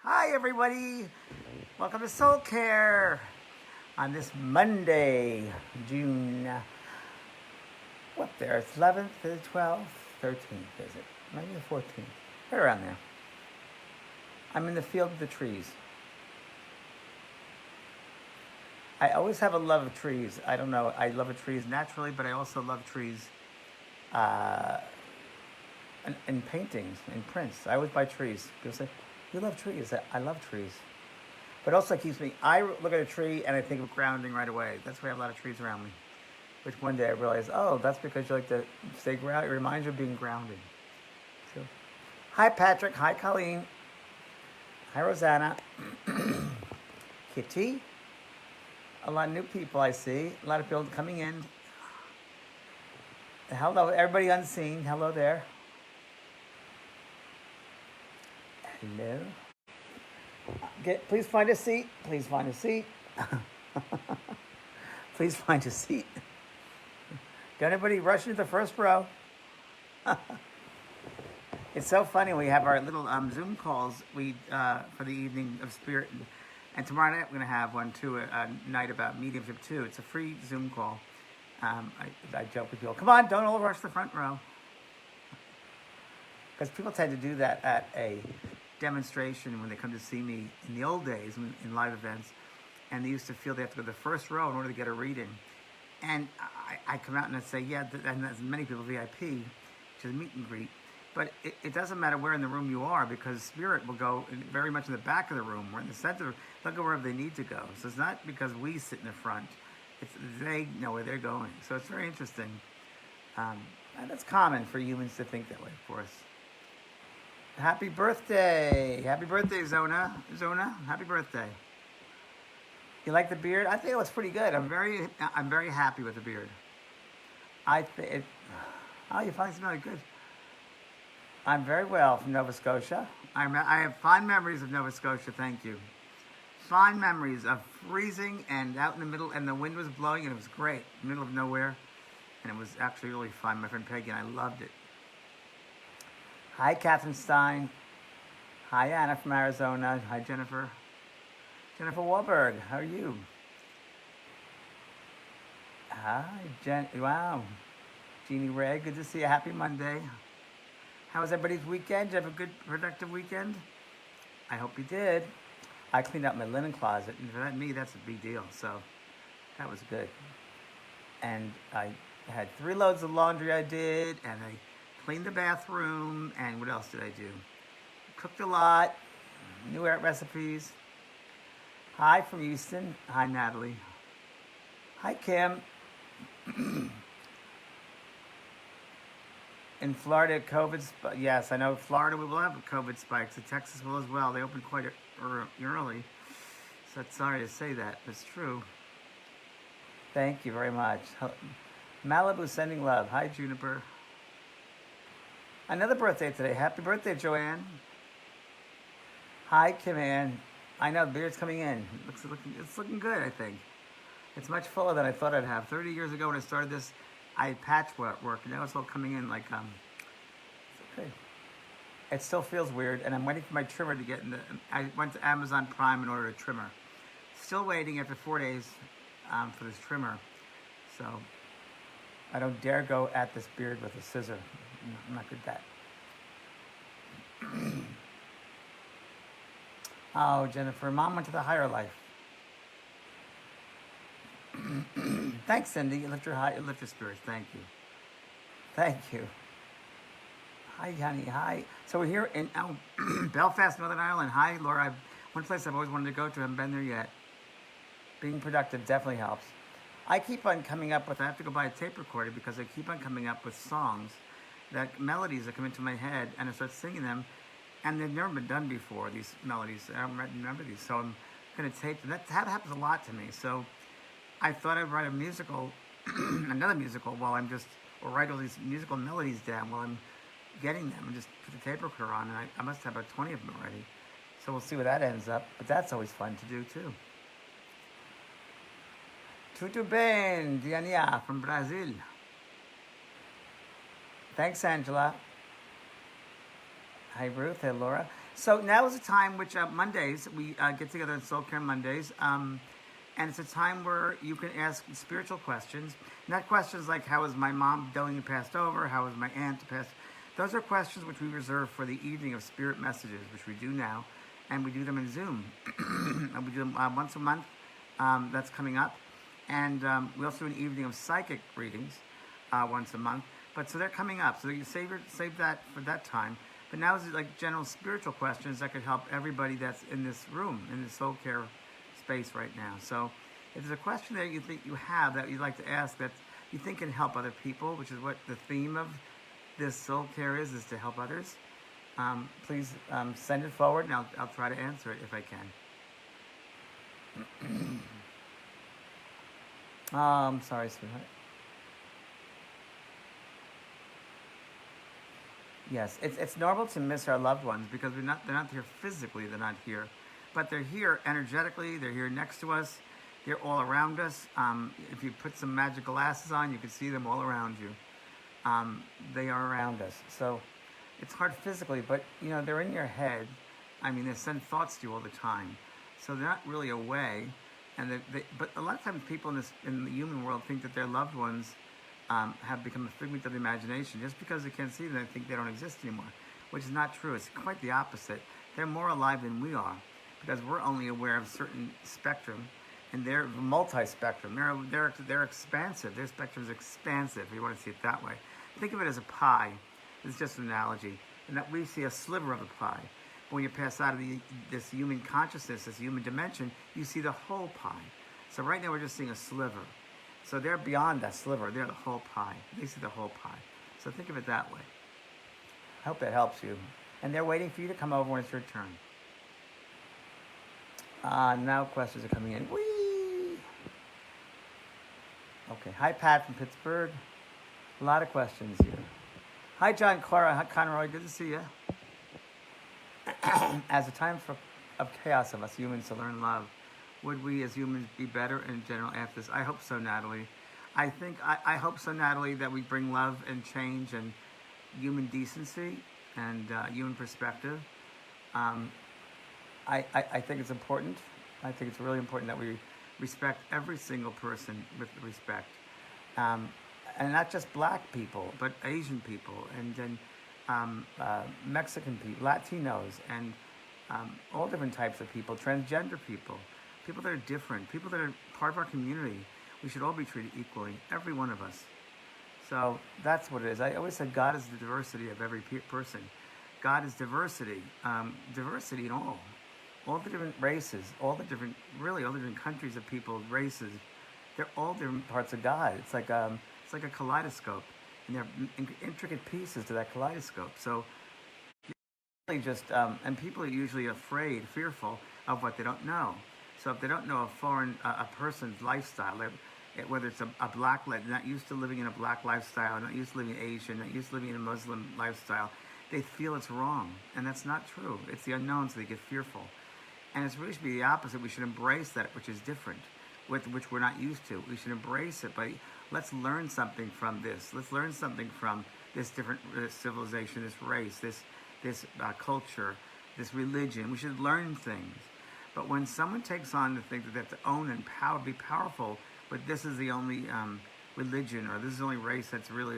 Hi, everybody. Welcome to SOULCare on this Monday, June, what there? It's 11th, 12th, 13th, is it? Maybe the 14th. Right around there. I'm in the field of the trees. I always have a love of trees. I don't know. I love trees naturally, but I also love trees in paintings, in prints. I always buy trees. People say, you love trees. I love trees. But also it keeps me, I look at a tree and I think of grounding right away. That's why I have a lot of trees around me. Which one day I realized, oh, that's because you like to stay grounded. It reminds you of being grounded. So, hi, Patrick. Hi, Colleen. Hi, Rosanna. Kitty. A lot of new people I see. A lot of people coming in. Hello, everybody unseen. Hello there. Hello. Please find a seat. Please find a seat. Please find a seat. Don't everybody rush into the first row. It's so funny. We have our little Zoom calls for the evening of spirit. And tomorrow night we're going to have one too, a night about mediumship too. It's a free Zoom call. I joke with people, come on, don't all rush the front row. Because people tend to do that at a demonstration when they come to see me in the old days in live events, and they used to feel they have to go to the first row in order to get a reading. And I come out and I say, yeah, and there's many people VIP, which is a meet and greet. But it doesn't matter where in the room you are, because spirit will go very much in the back of the room or in the center. They'll go wherever they need to go. So it's not because we sit in the front. It's they know where they're going. So it's very interesting. And that's common for humans to think that way, of course. Happy birthday. Happy birthday, Zona. Zona, happy birthday. You like the beard? I think it was pretty good. I'm very happy with the beard. Oh, you finally smell it good. I'm very well from Nova Scotia. I have fond memories of Nova Scotia, thank you. Fond memories of freezing and out in the middle, and the wind was blowing, and it was great. Middle of nowhere, and it was actually really fun. My friend Peggy and I loved it. Hi, Catherine Stein. Hi, Anna from Arizona. Hi, Jennifer. Jennifer Wahlberg, how are you? Hi, Jen. Wow. Jeannie Ray, good to see you. Happy Monday. How was everybody's weekend? Did you have a good, productive weekend? I hope you did. I cleaned out my linen closet, and for me, that's a big deal. So that was good. And I had 3 loads of laundry I did, and I cleaned the bathroom, and what else did I do? Cooked a lot, new recipes. Hi from Houston. Hi, Natalie. Hi, Kim. In Florida, yes, I know Florida will have COVID spikes. And Texas will as well. They opened quite early. So it's sorry to say that, but it's true. Thank you very much. Malibu sending love. Hi, Juniper. Another birthday today. Happy birthday, Joanne. Hi, Kim Ann. I know, the beard's coming in. It's looking good, I think. It's much fuller than I thought I'd have. 30 years ago when I started this, I had patchwork, and now it's all coming in like, it's okay. It still feels weird, and I'm waiting for my trimmer to get in I went to Amazon Prime and ordered a trimmer. Still waiting after 4 days for this trimmer. So I don't dare go at this beard with a scissor. I'm not good at that. Oh, Jennifer, Mom went to the higher life. Thanks, Cindy. You lift your spirits. Thank you. Thank you. Hi, honey. Hi. So we're here in Belfast, Northern Ireland. Hi, Laura. One place I've always wanted to go to. I haven't been there yet. Being productive definitely helps. I keep on coming up with, I have to go buy a tape recorder because I keep on coming up with songs, melodies that come into my head, and I start singing them, and they've never been done before, these melodies. I don't remember these, so I'm going to tape them. That happens a lot to me. So I thought I'd write a musical, another musical, or write all these musical melodies down while I'm getting them, and just put the tape recorder on, and I must have about 20 of them already. So we'll see where that ends up, but that's always fun to do too. Tudo bem, Diania from Brazil. Thanks, Angela. Hi, Ruth. Hey, Laura. So now is a time which Mondays we get together on SOULCare Mondays, and it's a time where you can ask spiritual questions. Not questions like how is my mom doing and passed over, how is my aunt passed. Those are questions which we reserve for the evening of spirit messages, which we do now, and we do them in Zoom. And we do them once a month. That's coming up, and we also do an evening of psychic readings once a month. But so they're coming up, so you save that for that time. But now is like general spiritual questions that could help everybody that's in this room, in the soul care space right now. So if there's a question that you think you have that you'd like to ask that you think can help other people, which is what the theme of this soul care is to help others, please send it forward, and I'll try to answer it if I can. I'm sorry, sweetheart. Yes, it's normal to miss our loved ones because they're not here physically, they're not here, but they're here energetically. They're here next to us. They're all around us. If you put some magic glasses on, you can see them all around you. They are around us. So it's hard physically, but they're in your head. I mean, they send thoughts to you all the time. So they're not really away. But a lot of times people in the human world think that their loved ones have become a figment of the imagination. Just because they can't see them, they think they don't exist anymore, which is not true. It's quite the opposite. They're more alive than we are because we're only aware of a certain spectrum, and they're multi-spectrum. They're expansive. Their spectrum is expansive, if you want to see it that way. Think of it as a pie. It's just an analogy. And that we see a sliver of the pie. When you pass out of this human consciousness, this human dimension, you see the whole pie. So right now we're just seeing a sliver. So they're beyond that sliver. They're the whole pie. They see the whole pie. So think of it that way. I hope that helps you. And they're waiting for you to come over when it's your turn. Now questions are coming in. Whee! Okay. Hi, Pat from Pittsburgh. A lot of questions here. Hi, John Cora Conroy. Good to see you. As a time of chaos of us humans to learn love, would we as humans be better in general after this? I hope so, Natalie. I hope so, Natalie, that we bring love and change and human decency and human perspective. I think it's important. I think it's really important that we respect every single person with respect. And not just black people, but Asian people, and then Mexican people, Latinos, and all different types of people, transgender people, people that are different, people that are part of our community. We should all be treated equally, every one of us. So that's what it is. I always said God is the diversity of every person. God is diversity, diversity in all the different races, all the different countries of people, races. They're all different parts of God. It's like a kaleidoscope, and they're intricate pieces to that kaleidoscope. So really just, and people are usually afraid, fearful of what they don't know. So if they don't know a person's lifestyle, whether it's a black, not used to living in a black lifestyle, not used to living Asian, not used to living in a Muslim lifestyle, they feel it's wrong, and that's not true. It's the unknown, so they get fearful. And it's really should be the opposite. We should embrace that which is different, which we're not used to. We should embrace it, but let's learn something from this. Let's learn something from this different civilization, this race, this culture, this religion. We should learn things. But when someone takes on to think that they have to own and be powerful, but this is the only religion or this is the only race that's really,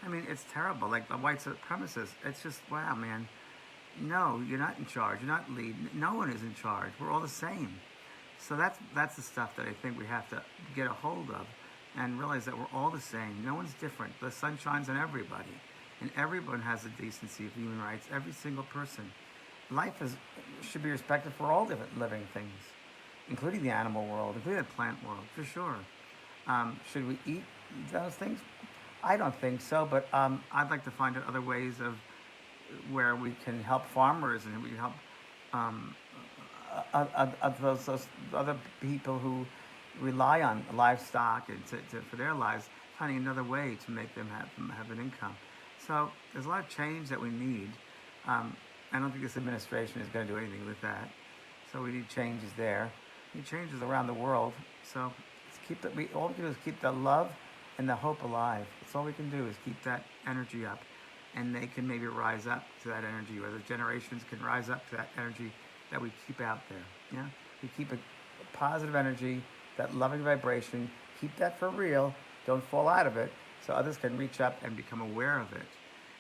it's terrible. Like the white supremacists, it's just, wow, man. No, you're not in charge. You're not lead. No one is in charge. We're all the same. So that's the stuff that I think we have to get a hold of and realize that we're all the same. No one's different. The sun shines on everybody. And everyone has the decency of human rights, every single person. Life should be respected for all different living things, including the animal world, including the plant world, for sure. Should we eat those things? I don't think so, but I'd like to find out other ways of where we can help farmers and we can help those other people who rely on livestock and for their lives, finding another way to make them have an income. So there's a lot of change that we need. I don't think this administration is going to do anything with that. So we need changes there. We need changes around the world. So all we can do is keep the love and the hope alive. That's all we can do is keep that energy up. and they can maybe rise up to that energy, or the generations can rise up to that energy that we keep out there. Yeah, we keep a positive energy, that loving vibration. Keep that for real. Don't fall out of it, so others can reach up and become aware of it.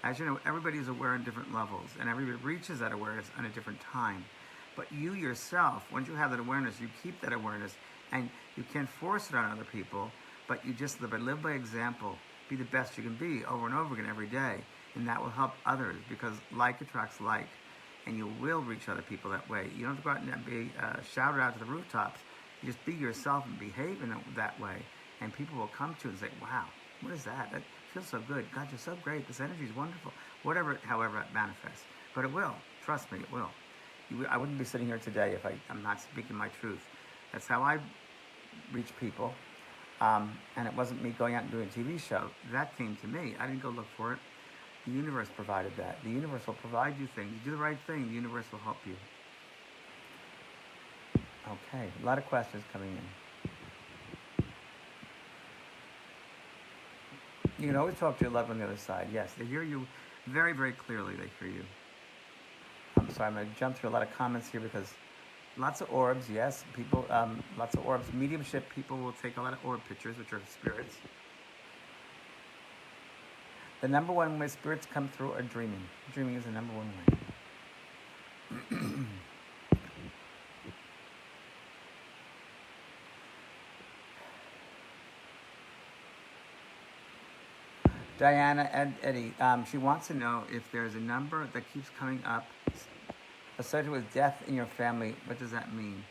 As you know, everybody is aware on different levels, and everybody reaches that awareness on a different time. But you yourself, once you have that awareness, you keep that awareness, and you can't force it on other people, but you just live by example. Be the best you can be over and over again every day, and that will help others, because like attracts like, and you will reach other people that way. You don't have to go out and be shouted out to the rooftops. You just be yourself and behave in that way, and people will come to you and say, wow, what is that? That feels so good. God, you're so great. This energy is wonderful. Whatever, however it manifests. But it will. Trust me, it will. I wouldn't be sitting here today if I'm not speaking my truth. That's how I reach people. And it wasn't me going out and doing a TV show. That came to me. I didn't go look for it. The universe provided that. The universe will provide you things. You do the right thing, the universe will help you. Okay, a lot of questions coming in. You can always talk to your loved one on the other side. Yes, they hear you very, very clearly. They hear you. I'm sorry, I'm going to jump through a lot of comments here because lots of orbs, yes. People, lots of orbs. Mediumship people will take a lot of orb pictures, which are spirits. The number one way spirits come through are dreaming. Dreaming is the number one way. Diana and Eddie, she wants to know if there's a number that keeps coming up associated with death in your family. What does that mean?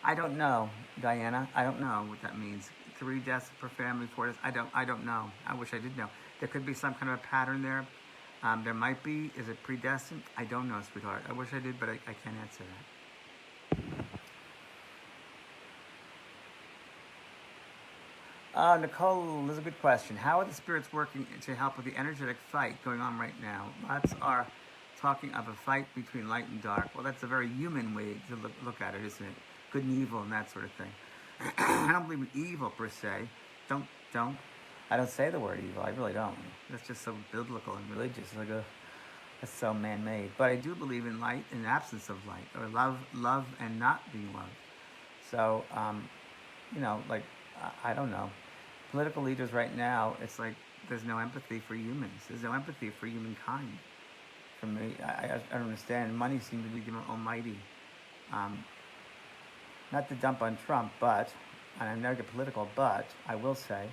I don't know, Diana. I don't know what that means. 3 deaths per family, 4 deaths. I don't know. I wish I did know. There could be some kind of a pattern there. There might be. Is it predestined? I don't know, sweetheart. I wish I did, but I can't answer that. Nicole, this is a good question. How are the spirits working to help with the energetic fight going on right now? Lots are talking of a fight between light and dark. Well, that's a very human way to look at it, isn't it? Good and evil and that sort of thing. I don't believe in evil per se. Don't. I don't say the word evil. I really don't. That's just so biblical and religious. Like that's so man-made. But I do believe in light and absence of light, or love and not being loved. So, I don't know. Political leaders right now, it's like there's no empathy for humans. There's no empathy for humankind. For me, I don't understand. Money seems to be the almighty. Not to dump on Trump, but, and I never get political, but I will say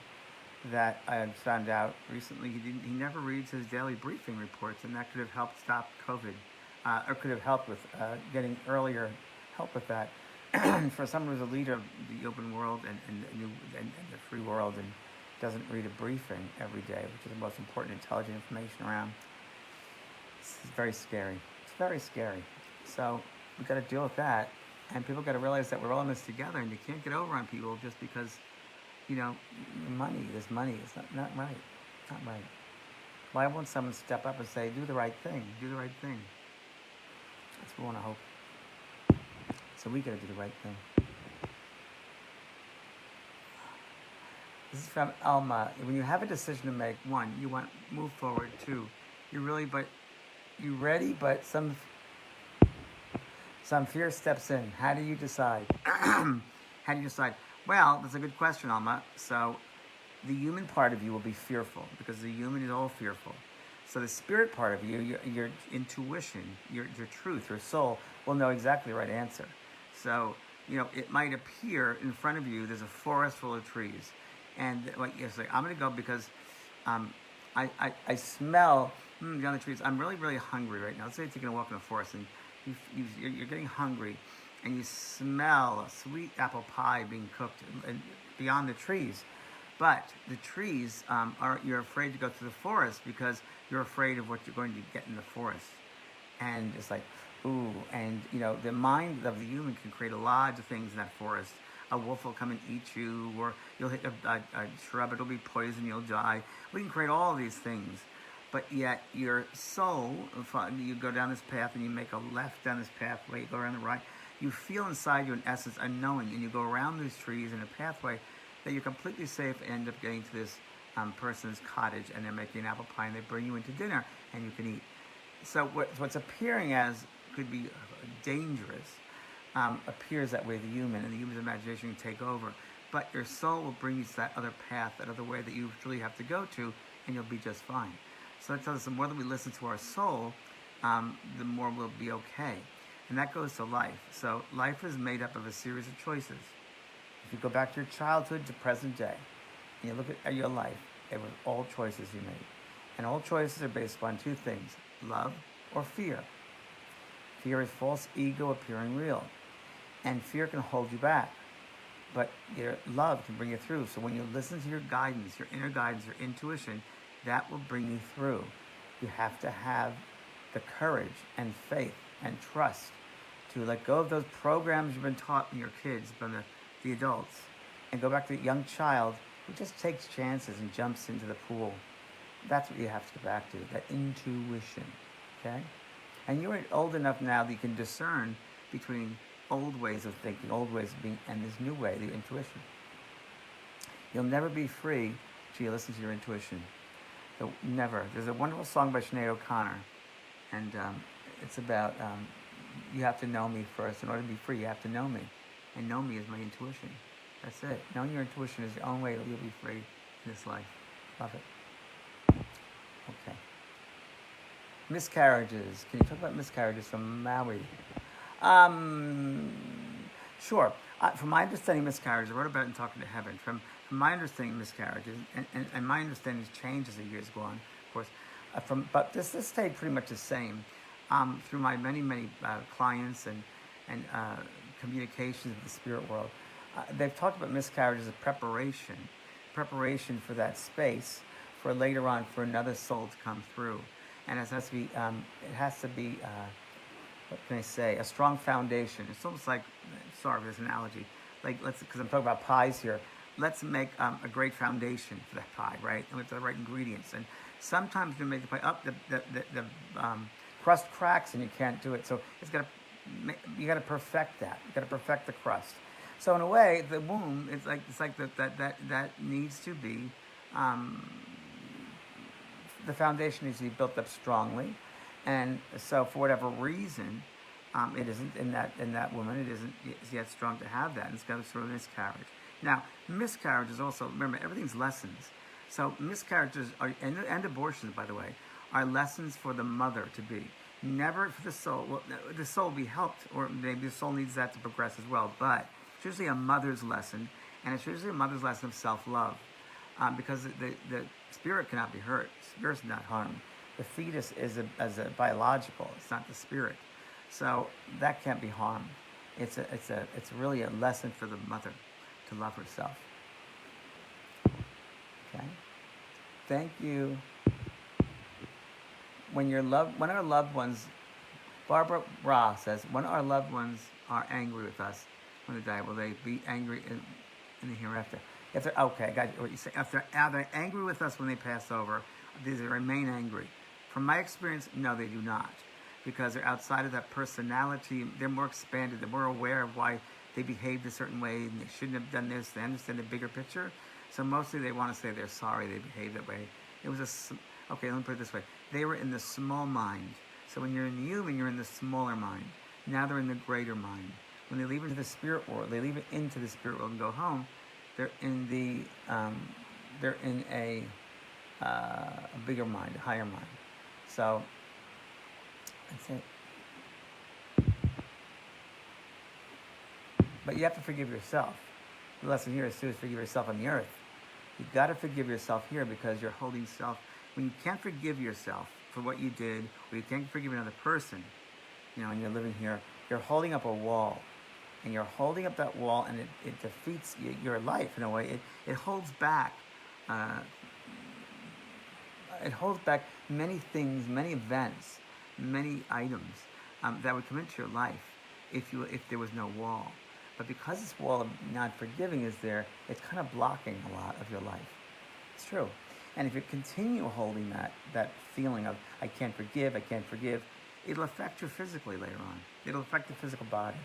that I had found out recently he never reads his daily briefing reports, and that could have helped stop COVID, or could have helped with getting earlier help with that. For someone who's a leader of the open world and the free world and doesn't read a briefing every day, which is the most important intelligent information around, it's very scary. It's very scary. So we've got to deal with that, and people got to realize that we're all in this together, and you can't get over on people just because, money. This money is not right. Not right. Why won't someone step up and say, do the right thing? Do the right thing. That's what we want to hope. So we got to do the right thing. This is from Alma. When you have a decision to make, 1, you want to move forward. 2, you're ready, but some fear steps in. How do you decide? Well, that's a good question, Alma. So the human part of you will be fearful, because the human is all fearful. So the spirit part of you, your intuition, your truth, your soul, will know exactly the right answer. So, it might appear in front of you, there's a forest full of trees. And you say, I'm going to go because I smell down the trees. I'm really, really hungry right now. Let's say you're taking a walk in the forest and you're getting hungry, and you smell a sweet apple pie being cooked beyond the trees. But the trees, you're afraid to go through the forest because you're afraid of what you're going to get in the forest. And it's like, ooh, and the mind of the human can create a lot of things in that forest. A wolf will come and eat you, or you'll hit a shrub, it'll be poison, you'll die. We can create all of these things. But yet your soul, you go down this path and you make a left down this pathway, you go around the right, you feel inside you, in essence, a knowing, and you go around these trees in a pathway that you're completely safe, and end up getting to this person's cottage, and they're making an apple pie, and they bring you into dinner. and you can eat. So what's appearing as could be dangerous appears that way to the human, and the human's imagination can take over. But your soul will bring you to that other path, that other way that you truly have to go to, and you'll be just fine. So that tells us the more that we listen to our soul, the more we'll be okay. And that goes to life. So life is made up of a series of choices. If you go back to your childhood to present day, and you look at your life, it was all choices you made. And all choices are based upon two things, love or fear. Fear is false ego appearing real. And fear can hold you back. But your love can bring you through. So when you listen to your guidance, your inner guidance, your intuition, that will bring you through. You have to have the courage and faith and trust to let go of those programs you've been taught when you're kids, by the adults, and go back to the young child who just takes chances and jumps into the pool. That's what you have to go back to, that intuition, okay? And you're old enough now that you can discern between old ways of thinking, old ways of being, and this new way, the intuition. You'll never be free till you listen to your intuition. So never. There's a wonderful song by Sinead O'Connor, and it's about you have to know me first. In order to be free, you have to know me. And know me is my intuition. That's it. Knowing your intuition is your own way that you'll be free in this life. Love it. Okay. Miscarriages. Can you talk about miscarriages from Maui? Sure. From my understanding, miscarriages, I wrote about it in Talking to Heaven. From my understanding, miscarriages, and my understanding has changed as the years go on, of course. But this stayed pretty much the same through my many clients and communications with the spirit world. They've talked about miscarriages as preparation for that space for later on for another soul to come through, and it has to be. What can I say? A strong foundation. It's almost like, sorry for this analogy, like because I'm talking about pies here. Let's make a great foundation for that pie, right? And we have the right ingredients. And sometimes you make the pie the crust cracks and you can't do it. So you got to perfect that. You got to perfect the crust. So in a way, the womb it's like that needs to be the foundation needs to be built up strongly. And so, for whatever reason, it isn't in that woman. It isn't yet strong to have that. And it's got sort of miscarriage. Now, miscarriages also. Remember, everything's lessons. So miscarriages and abortions, by the way, are lessons for the mother to be. Never for the soul. Well, the soul will be helped, or maybe the soul needs that to progress as well. But it's usually a mother's lesson, and it's usually a mother's lesson of self-love, because the spirit cannot be hurt. Spirit's not harmed. The fetus is a biological. It's not the spirit, so that can't be harmed. It's really a lesson for the mother to love herself. Okay. Thank you. When our loved ones, Barbara Ra says, when our loved ones are angry with us when they die, will they be angry in the hereafter? If they're okay, I got what you say. If are they angry with us when they pass over? Do they remain angry? From my experience, no, they do not, because they're outside of that personality. They're more expanded. They're more aware of why they behaved a certain way and they shouldn't have done this. They understand the bigger picture. So mostly they want to say they're sorry they behaved that way. It was okay, let me put it this way. They were in the small mind. So when you're in the human, you're in the smaller mind. Now they're in the greater mind. When they leave into the spirit world, they leave it into the spirit world and go home. They're in a bigger mind, a higher mind. So that's it. But you have to forgive yourself. The lesson here is to forgive yourself on the earth. You've got to forgive yourself here because you're holding self. When you can't forgive yourself for what you did, or you can't forgive another person, and you're living here, you're holding up a wall. And you're holding up that wall, and it defeats your life in a way. It holds back. It holds back many things, many events, many items that would come into your life if there was no wall. But because this wall of not forgiving is there, it's kind of blocking a lot of your life. It's true. And if you continue holding that feeling of I can't forgive, it'll affect you physically later on. It'll affect the physical body.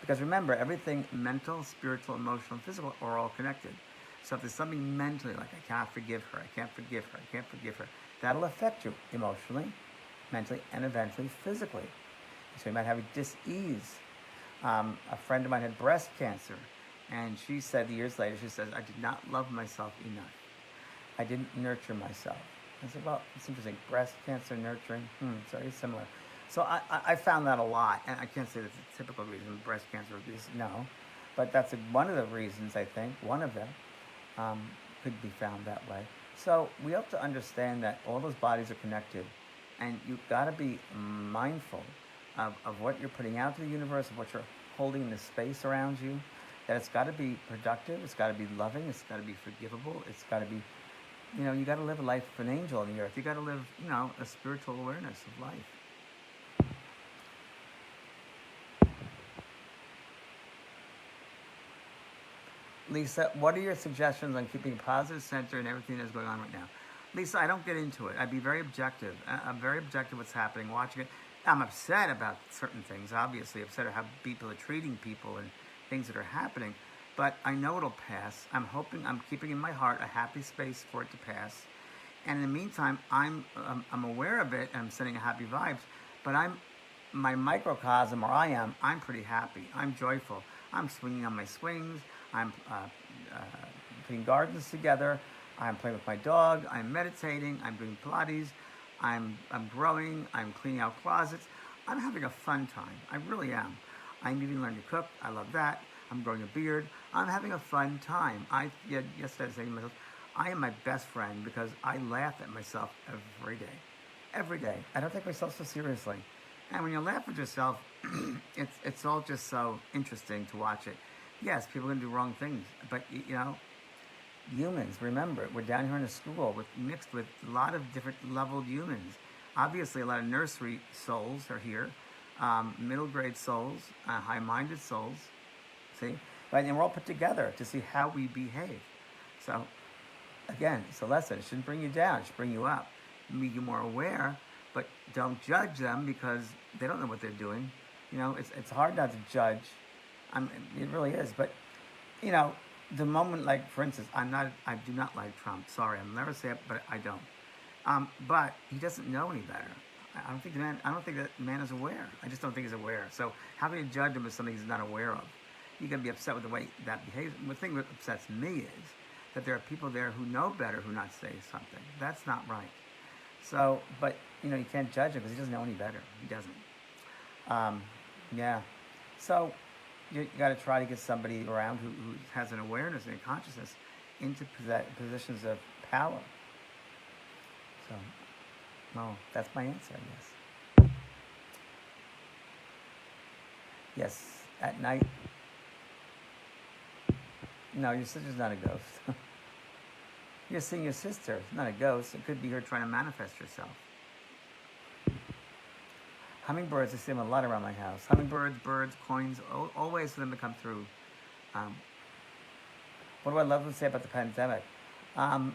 Because remember, everything mental, spiritual, emotional, and physical are all connected. So if there's something mentally like I can't forgive her, that'll affect you emotionally, mentally, and eventually physically. So you might have dis-ease. A friend of mine had breast cancer, and she said years later, she says, I did not love myself enough. I didn't nurture myself. I said, well, it's interesting. Breast cancer, nurturing, it's very similar. So I found that a lot, and I can't say that's a typical reason breast cancer is, no, but that's one of the reasons, I think, one of them could be found that way. So we have to understand that all those bodies are connected, and you've got to be mindful of what you're putting out to the universe, of what you're holding in the space around you, that it's got to be productive, it's got to be loving, it's got to be forgivable, it's got to be, you got to live a life of an angel on the earth. You got to live, a spiritual awareness of life. Lisa, what are your suggestions on keeping a positive center in everything that's going on right now? Lisa, I don't get into it. I'd be very objective. I'm very objective what's happening, watching it. I'm upset about certain things, obviously, upset at how people are treating people and things that are happening. But I know it'll pass. I'm keeping in my heart a happy space for it to pass. And in the meantime, I'm aware of it and I'm sending happy vibes. But my microcosm where I'm pretty happy. I'm joyful. I'm swinging on my swings. I'm putting gardens together. I'm playing with my dog. I'm meditating. I'm doing Pilates. I'm growing. I'm cleaning out closets. I'm having a fun time. I really am. I'm even learning to cook. I love that. I'm growing a beard. I'm having a fun time. Yesterday I was saying to myself, I am my best friend because I laugh at myself every day. Every day. I don't take myself so seriously. And when you laugh at yourself, it's all just so interesting to watch it. Yes, people are going to do wrong things, but humans, remember, we're down here in a school mixed with a lot of different leveled humans. Obviously, a lot of nursery souls are here, middle grade souls, high-minded souls, see? Right? And we're all put together to see how we behave. So, again, it's a lesson. It shouldn't bring you down. It should bring you up, make you more aware, but don't judge them because they don't know what they're doing. It's hard not to judge. It really is. But, the moment, like, for instance, I do not like Trump. Sorry, I'll never say it, but I don't. But he doesn't know any better. I don't think that man is aware. I just don't think he's aware. So how can you judge him as something he's not aware of? You can be upset with the way that behaves. The thing that upsets me is that there are people there who know better who not say something. That's not right. So, but, you can't judge him because he doesn't know any better. He doesn't. Yeah. So you got to try to get somebody around who has an awareness and a consciousness into positions of power. So, well, that's my answer, I guess. Yes, at night. No, your sister's not a ghost. You're seeing your sister. It's not a ghost. It could be her trying to manifest herself. Hummingbirds, I see them a lot around my house. Hummingbirds, birds, coins, all ways for them to come through. What do I love to say about the pandemic? Some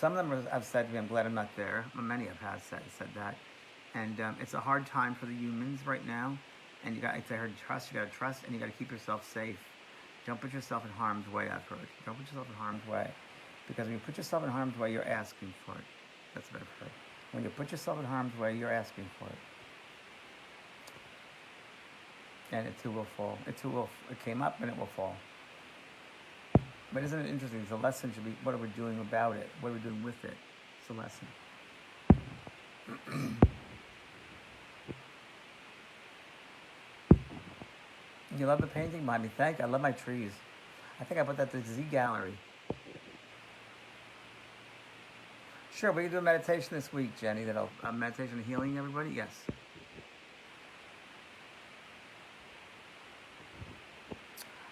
of them have said to me, I'm glad I'm not there. Many have said that. And it's a hard time for the humans right now. And you got to trust, and you got to keep yourself safe. Don't put yourself in harm's way, I've heard. Don't put yourself in harm's way. Because when you put yourself in harm's way, you're asking for it. That's what I've heard. When you put yourself in harm's way, you're asking for it. And it too will fall. It came up and it will fall. But isn't it interesting? The lesson should be, what are we doing about it? What are we doing with it? It's a lesson. You love the painting, Mommy? Thank you. I love my trees. I think I put that to the Z Gallery. Sure, we can do a meditation this week, Jenny. Meditation and healing, everybody? Yes.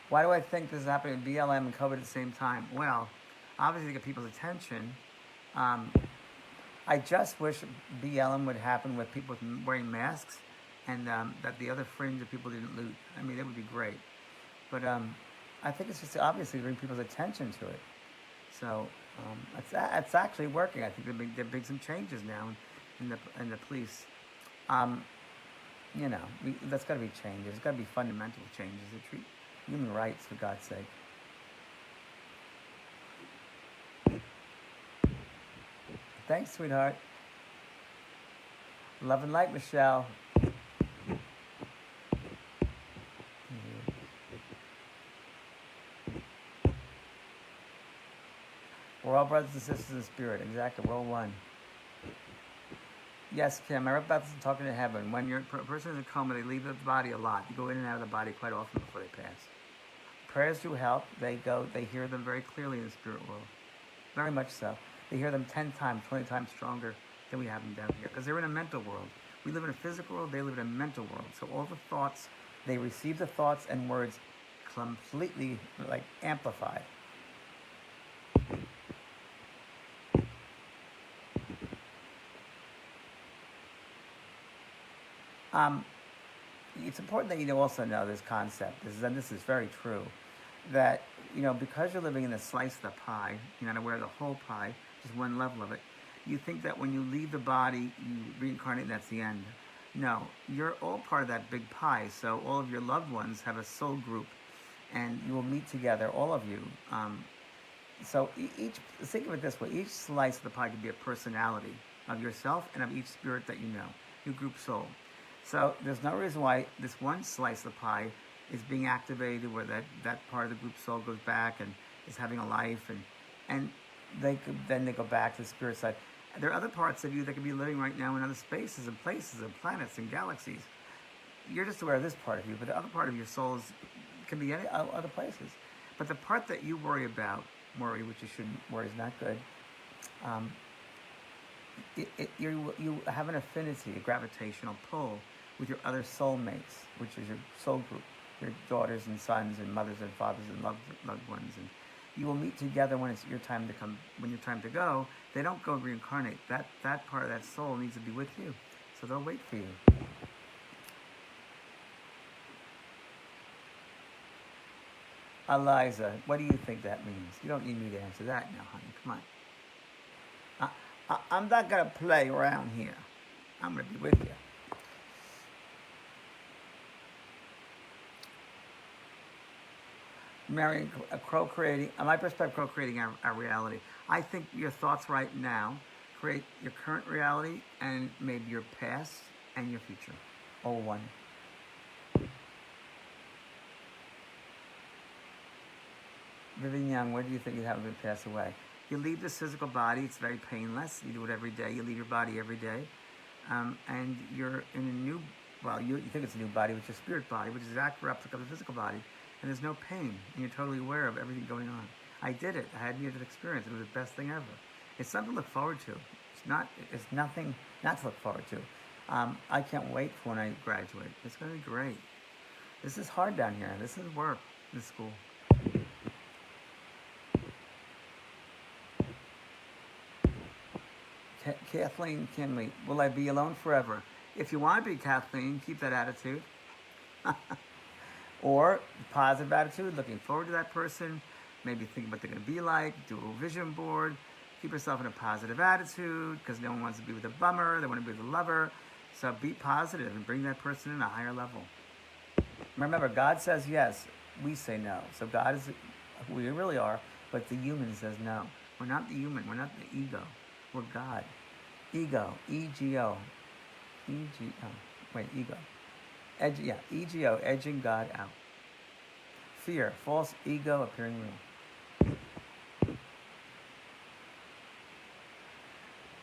Why do I think this is happening with BLM and COVID at the same time? Well, obviously to get people's attention. I just wish BLM would happen with people wearing masks and that the other fringe of people didn't loot. I mean, that would be great. But I think it's just obviously to bring people's attention to it. So it's actually working. I think they're big some changes now in the police. That's got to be changes. There's got to be fundamental changes to treat human rights, for God's sake. Thanks, sweetheart. Love and light, Michelle. We're all brothers and sisters in spirit. Exactly. We're all one. Yes, Kim. I read about this in Talking to Heaven. When a person is in a coma, they leave the body a lot. You go in and out of the body quite often before they pass. Prayers do help. They hear them very clearly in the spirit world. Very much so. They hear them 10 times, 20 times stronger than we have them down here. Because they're in a mental world. We live in a physical world, they live in a mental world. So all the thoughts, they receive the thoughts and words completely amplified. It's important that you also know this concept, and this is very true, that, because you're living in a slice of the pie, you're not aware of the whole pie, just one level of it, you think that when you leave the body, you reincarnate and that's the end. No, you're all part of that big pie, so all of your loved ones have a soul group, and you will meet together, all of you. So think of it this way, each slice of the pie could be a personality of yourself and of each spirit that you know, your group soul. So there's no reason why this one slice of the pie is being activated, where that part of the group soul goes back and is having a life, and they go back to the spirit side. There are other parts of you that could be living right now in other spaces and places and planets and galaxies. You're just aware of this part of you, but the other part of your soul can be any other places. But the part that you worry about, which you shouldn't, worry is not good. You have an affinity, a gravitational pull with your other soulmates, which is your soul group, your daughters and sons and mothers and fathers and loved ones, and you will meet together when it's your time to come. When your time to go, they don't go reincarnate. That part of that soul needs to be with you, so they'll wait for you. Eliza, what do you think that means? You don't need me to answer that now, honey. Come on. I'm not going to play around here. I'm going to be with you. Mary, my perspective, co-creating our reality. I think your thoughts right now create your current reality and maybe your past and your future. All one. Vivian Young, where do you think you have to pass away? You leave this physical body, it's very painless. You do it every day. You leave your body every day. And you're in a new, you think it's a new body, which is your spirit body, which is exact replica of the physical body. And there's no pain. And you're totally aware of everything going on. I did it. I had a near-death experience. It was the best thing ever. It's something to look forward to. It's nothing not to look forward to. I can't wait for when I graduate. It's going to be great. This is hard down here. This is work, this school. Kathleen Kinley, will I be alone forever? If you want to be Kathleen, keep that attitude. Or positive attitude, looking forward to that person, maybe think what they're going to be like, do a vision board, keep yourself in a positive attitude, because no one wants to be with a bummer, they want to be with a lover. So be positive and bring that person in a higher level. Remember, God says yes, we say no. So God is who we really are, but the human says no. We're not the human, we're not the ego. We're God. Ego. E-G-O. E-G-O. Wait, ego. E-G-O. Edging God out. Fear. False ego appearing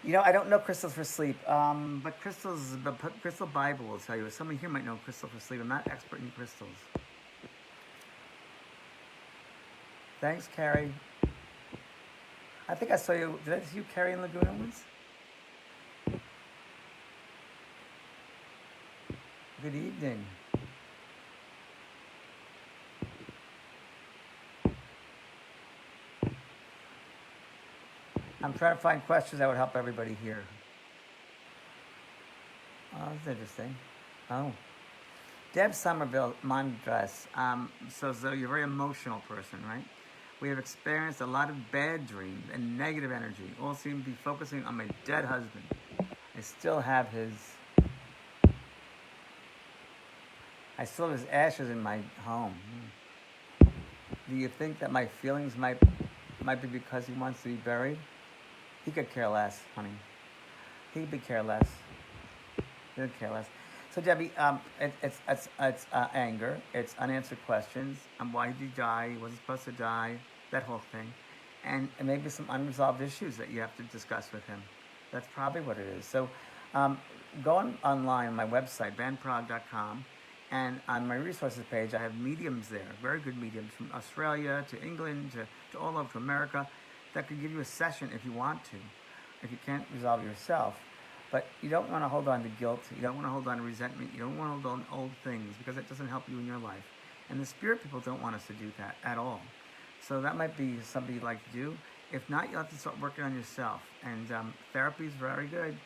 real. I don't know crystals for sleep. But Crystal Bible will tell you. Somebody here might know crystal for sleep. I'm not expert in crystals. Thanks, Carrie. I think I saw you. Did I see you, Carrie, in Laguna once? Good evening. I'm trying to find questions that would help everybody here. Oh, that's interesting. Oh. Deb Somerville, Mondress. So you're a very emotional person, right? We have experienced a lot of bad dreams and negative energy. All seem to be focusing on my dead husband. I still have his ashes in my home. Do you think that my feelings might be because he wants to be buried? He could care less, honey. He could care less. Couldn't care less. So Debbie, it's anger. It's unanswered questions. Why did he die? He wasn't supposed to die. That whole thing, and maybe some unresolved issues that you have to discuss with him. That's probably what it is. So, go online on my website vanprog.com, and on my resources page I have mediums there, very good mediums from Australia to England to all over to America, that could give you a session if you want to, if you can't resolve it yourself. But you don't want to hold on to guilt. You don't want to hold on to resentment. You don't want to hold on to old things, because it doesn't help you in your life. And the spirit people don't want us to do that at all. So that might be something you'd like to do. If not, you'll have to start working on yourself. And therapy is very good.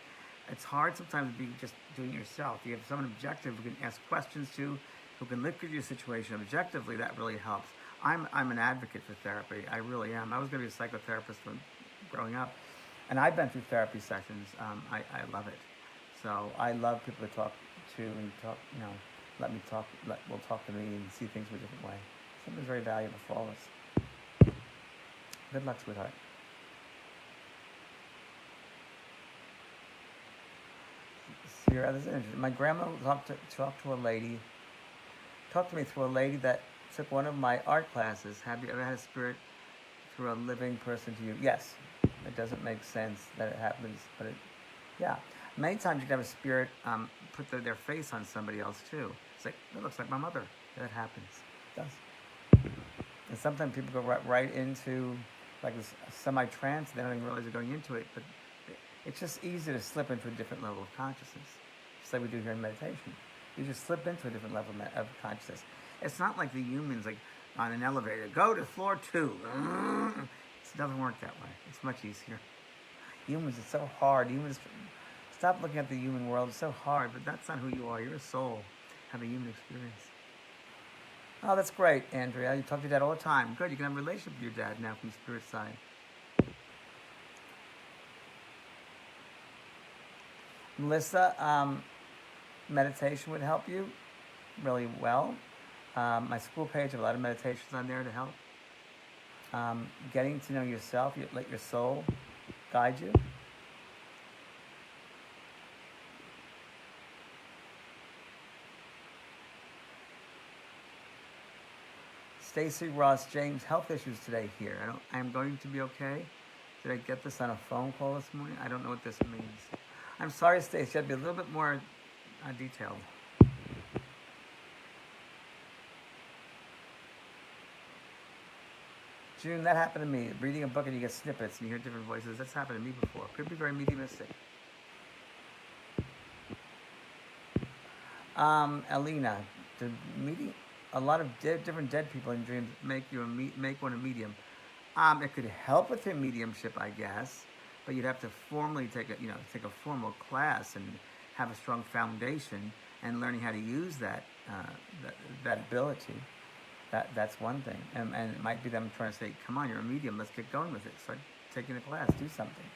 It's hard sometimes to be just doing it yourself. You have someone objective who can ask questions to, who can look at your situation objectively. That really helps. I'm an advocate for therapy. I really am. I was going to be a psychotherapist when growing up. And I've been through therapy sessions. I love it. So I love people to talk to and talk, will talk to me and see things in a different way. Something's very valuable for all of us. Good luck, sweetheart. Sierra, this is interesting. My grandma talked to me through a lady that took one of my art classes. Have you ever had a spirit through a living person to you? Yes. It doesn't make sense that it happens, but yeah. Many times you can have a spirit put their face on somebody else too. It's like, that looks like my mother. That happens. It does. And sometimes people go right into like this semi-trance. They don't even realize they're going into it, but it's just easy to slip into a different level of consciousness. Just like we do here in meditation. You just slip into a different level of consciousness. It's not like the humans, like on an elevator, go to floor 2. It doesn't work that way. It's much easier. Humans, it's so hard. Stop looking at the human world. It's so hard, but that's not who you are. You're a soul. Have a human experience. Oh, that's great, Andrea. You talk to your dad all the time. Good. You can have a relationship with your dad now from the spirit side. Melissa, meditation would help you really well. My school page, I have a lot of meditations on there to help. Getting to know yourself, let your soul guide you. Stacy Ross James, health issues today here. I'm going to be okay. Did I get this on a phone call this morning? I don't know what this means. I'm sorry, Stacy. You have to be a little bit more detailed. June, that happened to me. Reading a book and you get snippets and you hear different voices. That's happened to me before. Could be very mediumistic. Alina, a lot of different dead people in dreams make one a medium. It could help with your mediumship, I guess, but you'd have to formally take a formal class and have a strong foundation and learning how to use that ability. That's one thing, and it might be them trying to say, come on, you're a medium, let's get going with it. Start taking a class, do something.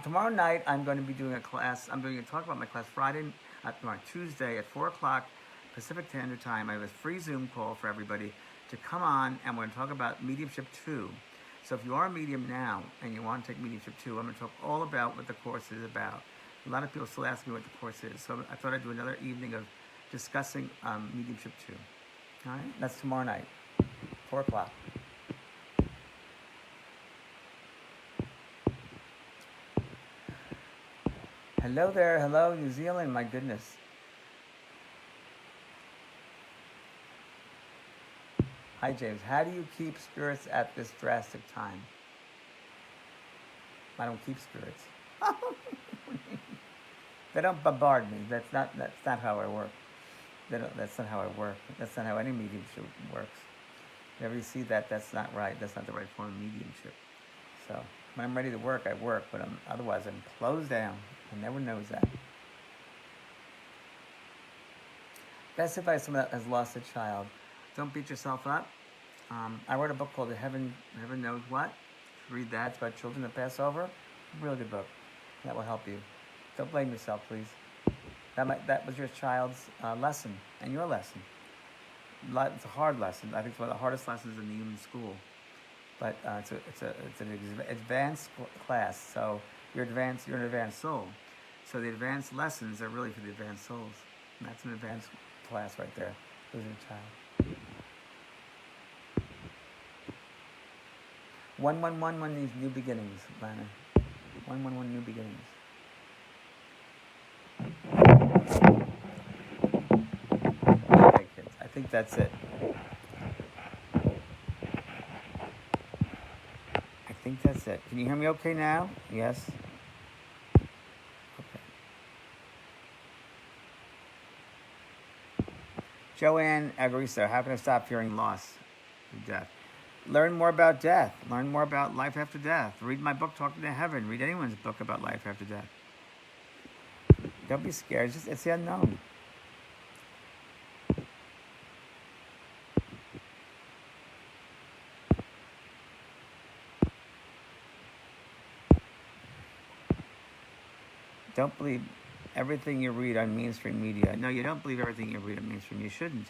Tomorrow night, I'm going to be doing a class. I'm going to talk about my class Tuesday at 4 o'clock Pacific Standard Time. I have a free Zoom call for everybody to come on, and we're going to talk about Mediumship 2. So if you are a medium now and you want to take Mediumship 2, I'm going to talk all about what the course is about. A lot of people still ask me what the course is, so I thought I'd do another evening of discussing Mediumship 2. All right, that's tomorrow night, 4 o'clock. Hello there, hello New Zealand, my goodness. Hi James, how do you keep spirits at this drastic time? I don't keep spirits. They don't bombard me. That's not how I work. That's not how I work. That's not how any mediumship works. Whenever you see that, that's not right. That's not the right form of mediumship. So when I'm ready to work, I work, but otherwise I'm closed down. And no one knows that. Best advice someone that has lost a child. Don't beat yourself up. I wrote a book called Heaven Knows What. Read that. It's about children that pass over. Really good book. That will help you. Don't blame yourself, please. That was your child's lesson and your lesson. It's a hard lesson. I think it's one of the hardest lessons in the human school. But it's an advanced class. So you're an advanced soul. So the advanced lessons are really for the advanced souls. And that's an advanced class right there. Losing a child. 111 these new beginnings, Lana. 111 new beginnings. Okay, kids. I think that's it. I think that's it. Can you hear me okay now? Yes? Okay. Joanne Agriso, how can I stop fearing loss and death? Learn more about death. Learn more about life after death. Read my book, Talking to Heaven. Read anyone's book about life after death. Don't be scared. It's the unknown. Don't believe everything you read on mainstream media. No, you don't believe everything you read on mainstream. You shouldn't.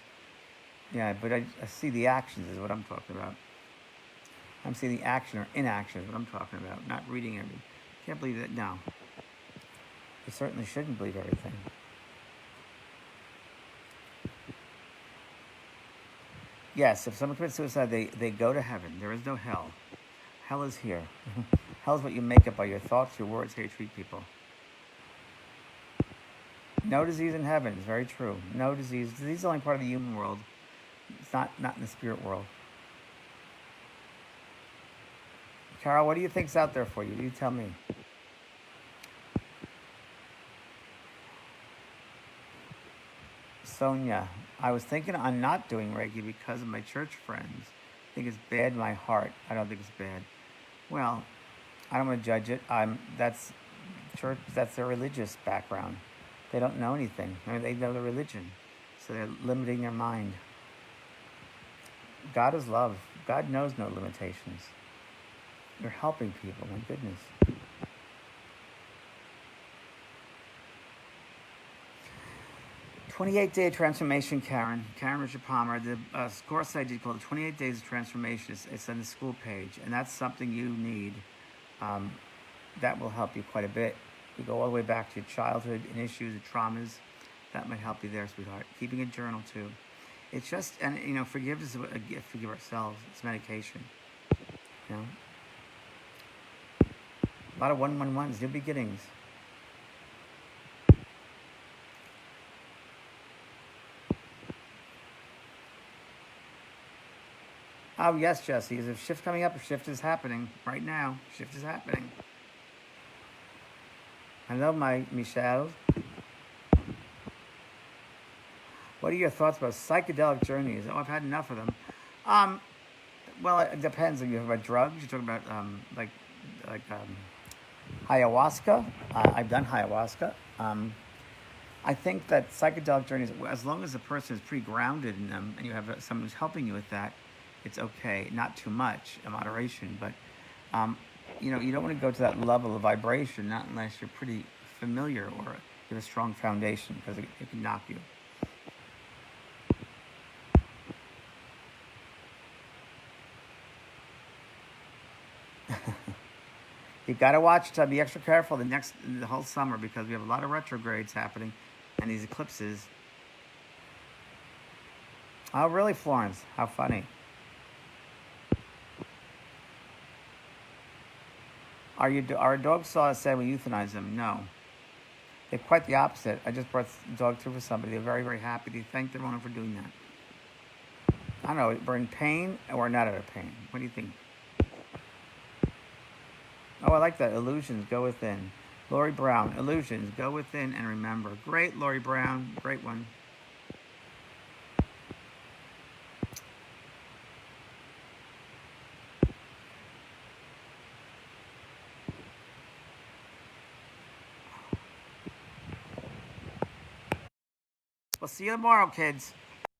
Yeah, but I see the actions is what I'm talking about. I'm seeing the action or inaction is what I'm talking about. Not reading everything. Can't believe that. No. You certainly shouldn't believe everything. Yes, if someone commits suicide, they go to heaven. There is no hell. Hell is here. Hell is what you make up by your thoughts, your words, how you treat people. No disease in heaven. It's very true. No disease. Disease is only part of the human world. It's not in the spirit world. Carol, what do you think's out there for you? You tell me. Sonia, I was thinking on not doing Reiki because of my church friends. I think it's bad in my heart. I don't think it's bad. Well, I don't want to judge it. That's church. That's their religious background. They don't know anything. They know the religion, so they're limiting their mind. God is love. God knows no limitations. You're helping people. My goodness. 28-day transformation, Karen Richard Palmer. The course I did called 28 Days of Transformation. It's on the school page, and that's something you need. That will help you quite a bit. You go all the way back to your childhood and issues and traumas. That might help you there, sweetheart. Keeping a journal too. It's just, and forgiveness is a gift. Forgive ourselves. It's medication. A lot of 111s, new beginnings. Oh, yes, Jesse. Is a shift coming up? A shift is happening right now. Shift is happening. Hello, my Michelle. What are your thoughts about psychedelic journeys? Oh, I've had enough of them. Well, it depends. If you have about drugs, you're talking about ayahuasca. I've done ayahuasca. I think that psychedelic journeys, as long as the person is pretty grounded in them and you have someone who's helping you with that, it's okay. Not too much, in moderation, but you don't want to go to that level of vibration, not unless you're pretty familiar or you have a strong foundation, because it can knock you. You've got to watch, to be extra careful the whole summer, because we have a lot of retrogrades happening and these eclipses. Oh, really, Florence? How funny. Our dog saw us say we euthanize them? No. They're quite the opposite. I just brought the dog through for somebody. They're very, very happy. They thanked everyone for doing that. I don't know, we're in pain or not out of pain. What do you think? Oh, I like that. Illusions, go within. Lori Brown, illusions, go within and remember. Great, Lori Brown. Great one. We'll see you tomorrow, kids.